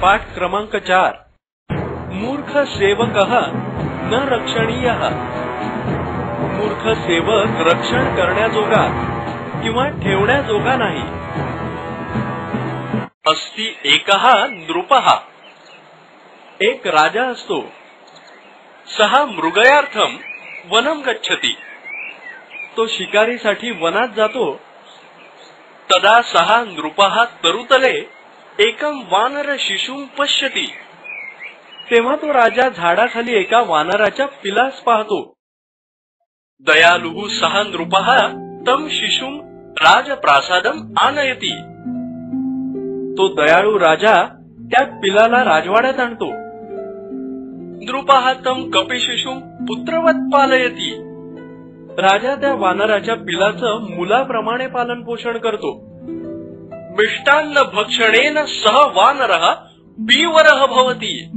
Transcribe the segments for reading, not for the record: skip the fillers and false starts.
पाठ क्रमांक 4। मूर्ख सेवकः न रक्षणीयः। मूर्ख सेवक रक्षण करण्याजोगा किंवा ठेवण्याजोगा नाही। अस्ति एकः नृपः। एक राजा असतो। सः मृगयार्थम वनम गच्छति। तो शिकारीसाठी वनात जातो। तदा सः नृपः तरुतले एकं वानर शिशुं पश्यति। तेव्हा तो राजा झाडाखाली एका वानराच्या पिलास पाहतो। दयालुः सः नृपः तं शिशुं राजप्रासादम आनयति। तो दयाळू राजा त्या पिलाला राजवाड्यात आणतो। नृपः तं कपिशिशुं पुत्रवत पालयति। राजा त्या वानराच्या पिलाचं मुलाप्रमाणे पालन पोषण करतो। मिष्टान्न भक्षणेन सह वानरः पीवरः भवति।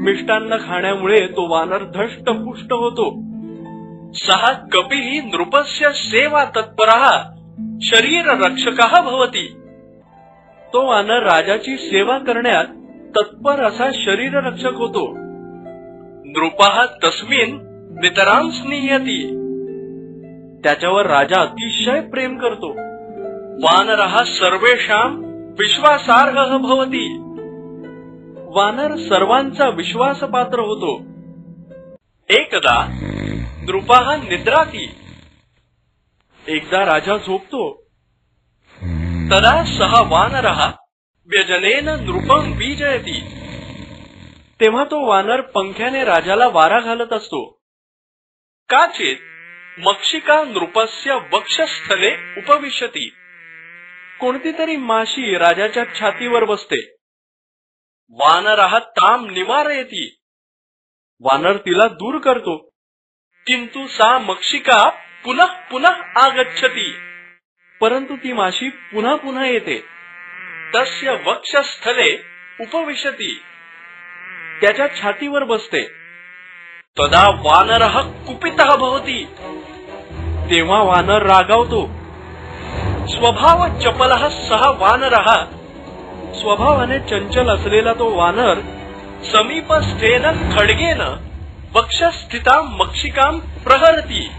मिष्टान्न खाण्यामुळे तो वानर धष्टपुष्ट होतो। सः कपिः नृपस्य सेवा तत्परः शरीर रक्षकः भवति। तो वानर राजाची सेवा करण्यात तत्पर असा शरीर रक्षक होतो। नृपः तस्मिन् नितरां स्निह्यति। त्याच्यावर राजा अतिशय प्रेम करतो। वानरः सर्वेषां विश्वासार्हः भवति। वानर सर्वांचा विश्वासपात्र होतो। एकदा नृपः निद्राति। एकदा राजा झोपतो। तदा सः वानरः व्यजनेन नृपं बीजयति। तेव्हा तो वानर पंख्याने राजाला वारा घालत असतो। काचित् मक्षिका नृपस्य वक्षस्थले उपविशति। कोणती तरी माशी राजाच्या छातीवर बसते। वानरः तां निवारयति। वानर तिला दूर करतो। किंतु सा मक्षिका पुनः पुनः आगच्छति। परंतु ती माशी पुन्हा पुन्हा येते। तस्य वक्षस्थले उपविशति। त्याच्या छातीवर बसते। तदा वानरः कुपितः भवति। तेव्हा वानर रागावतो। स्वभाव चपलः सः वानरः। स्वभावाने चंचल असलेला तो वानर समीपस्थेन खड्गेन वक्षस्थितां मक्षिकां प्रहरति।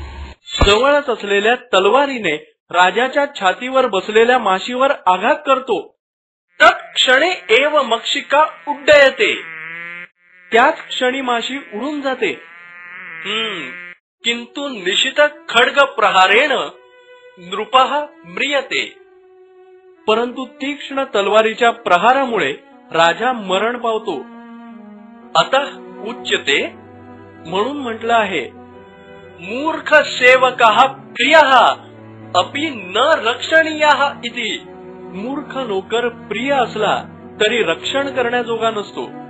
जवळच असलेल्या तलवारीने राजाच्या छातीवर बसलेल्या माशीवर आघात करतो। तत्क्षणे एव मक्षिका उड्डयते। त्याच क्षणी माशी उडून जाते। किंतु निशित खड्ग प्रहारेण नृपः म्रियते। परंतु तीक्ष्ण तलवारीच्या प्रहारामुळे राजा मरण पावतो। अतः उच्यते, म्हणून म्हटलं आहे, मूर्ख सेवकः प्रियः अपि न रक्षणीयः इति। मूर्ख नोकर प्रिय असला तरी रक्षण करण्याजोगा नसतो।